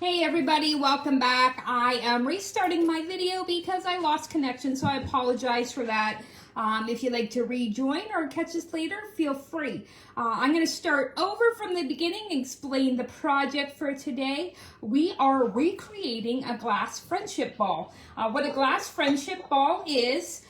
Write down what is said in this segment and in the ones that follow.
Hey everybody, welcome back. I am restarting my video because I lost connection, so I apologize for that. If you'd like to rejoin or catch this later, feel free. I'm going to start over from the beginning and explain the project for today. We are recreating a glass friendship ball. What a glass friendship ball is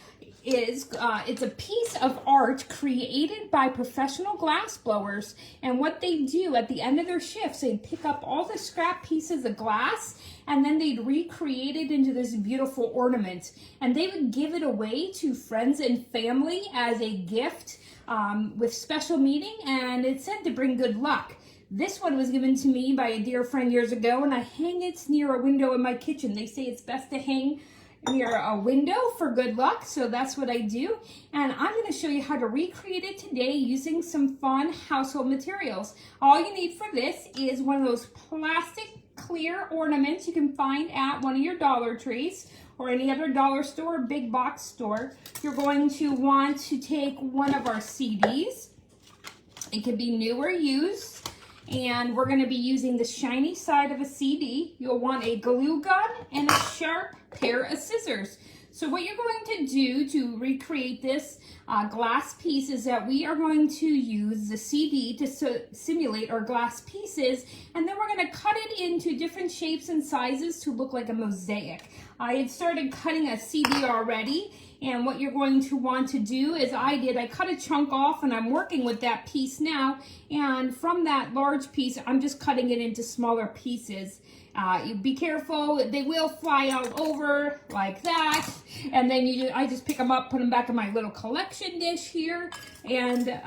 it's a piece of art created by professional glass blowers, and what they do at the end of their shifts, they'd pick up all the scrap pieces of glass and then they'd recreate it into this beautiful ornament, and they would give it away to friends and family as a gift with special meaning, and it's said to bring good luck. This one was given to me by a dear friend years ago, and I hang it near a window in my kitchen. They say it's best to hang near a window for good luck, so that's what I do. And I'm going to show you how to recreate it today using some fun household materials. All you need for this is one of those plastic clear ornaments you can find at one of your Dollar Trees or any other dollar store, big box store. You're going to want to take one of our CDs. It could be new or used. And we're going to be using the shiny side of a CD. You'll want a glue gun and a sharp pair of scissors. So what you're going to do to recreate this glass piece is that we are going to use the CD to simulate our glass pieces, and then we're going to cut it into different shapes and sizes to look like a mosaic. I had started cutting a CD already, and what you're going to want to do is I cut a chunk off, and I'm working with that piece now, and from that large piece I'm just cutting it into smaller pieces. Be careful, they will fly out over like that, and then I just pick them up, put them back in my little collection dish here, and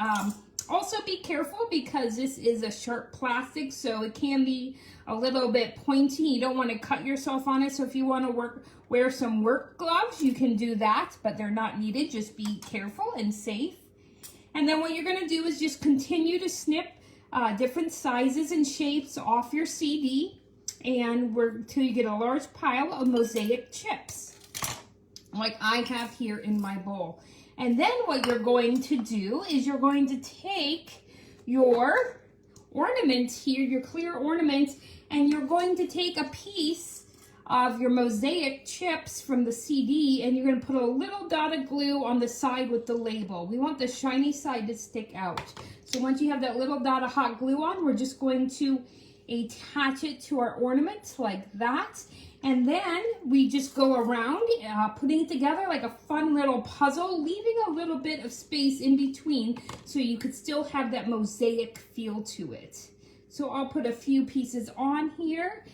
also be careful because this is a sharp plastic, so it can be a little bit pointy. You don't want to cut yourself on it, so if you want to wear some work gloves, you can do that, but they're not needed. Just be careful and safe. And then what you're going to do is just continue to snip different sizes and shapes off your CD, and until you get a large pile of mosaic chips, like I have here in my bowl. And then what you're going to do is you're going to take your ornament here, your clear ornament, and you're going to take a piece of your mosaic chips from the CD, and you're going to put a little dot of glue on the side with the label. We want the shiny side to stick out. So once you have that little dot of hot glue on, we're just going to attach it to our ornament like that, and then we just go around putting it together like a fun little puzzle, leaving a little bit of space in between so you could still have that mosaic feel to it. So I'll put a few pieces on here.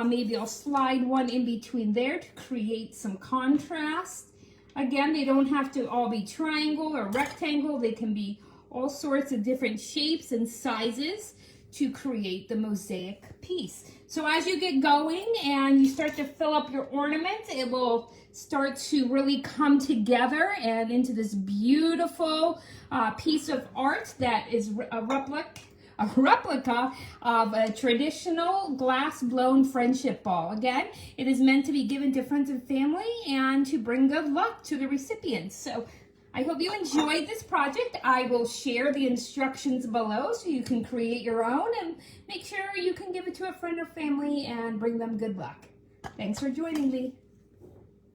Maybe I'll slide one in between there to create some contrast. Again, they don't have to all be triangle or rectangle. They can be all sorts of different shapes and sizes to create the mosaic piece. So as you get going and you start to fill up your ornament, it will start to really come together and into this beautiful piece of art that is a replica of a traditional glass blown friendship ball. Again, it is meant to be given to friends and family and to bring good luck to the recipients. So I hope you enjoyed this project. I will share the instructions below so you can create your own and make sure you can give it to a friend or family and bring them good luck. Thanks for joining me.